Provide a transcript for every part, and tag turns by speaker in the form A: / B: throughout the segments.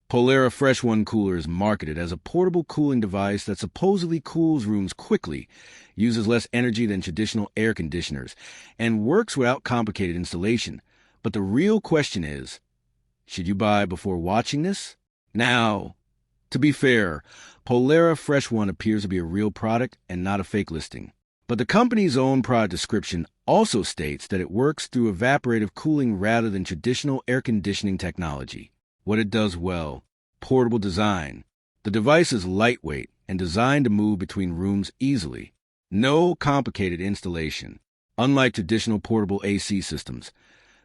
A: Polara FreshOne Cooler is marketed as a portable cooling device that supposedly cools rooms quickly, uses less energy than traditional air conditioners, and works without complicated installation. But the real question is, should you buy before watching this? Now, to be fair, Polara FreshOne appears to be a real product and not a fake listing. But the company's own product description also states that it works through evaporative cooling rather than traditional air conditioning technology. What it does well: portable design. The device is lightweight and designed to move between rooms easily. No complicated installation. Unlike traditional portable AC systems,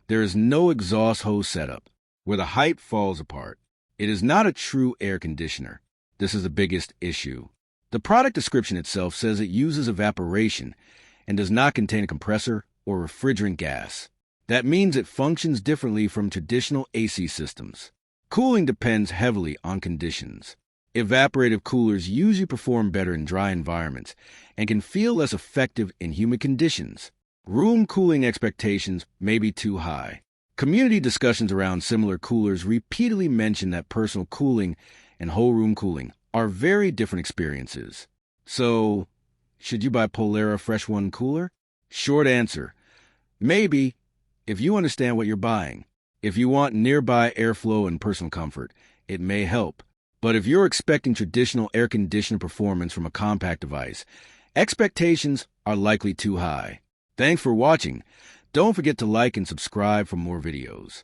A: there is no exhaust hose setup, where the height falls apart. It is not a true air conditioner. This is the biggest issue. The product description itself says it uses evaporation and does not contain a compressor or refrigerant gas. That means it functions differently from traditional AC systems. Cooling depends heavily on conditions. Evaporative coolers usually perform better in dry environments and can feel less effective in humid conditions. Room cooling expectations may be too high. Community discussions around similar coolers repeatedly mention that personal cooling and whole room cooling are very different experiences. So, should you buy Polara FreshOne Cooler? Short answer: maybe, if you understand what you're buying. If you want nearby airflow and personal comfort, it may help. But if you're expecting traditional air conditioner performance from a compact device, expectations are likely too high. Thanks for watching. Don't forget to like and subscribe for more videos.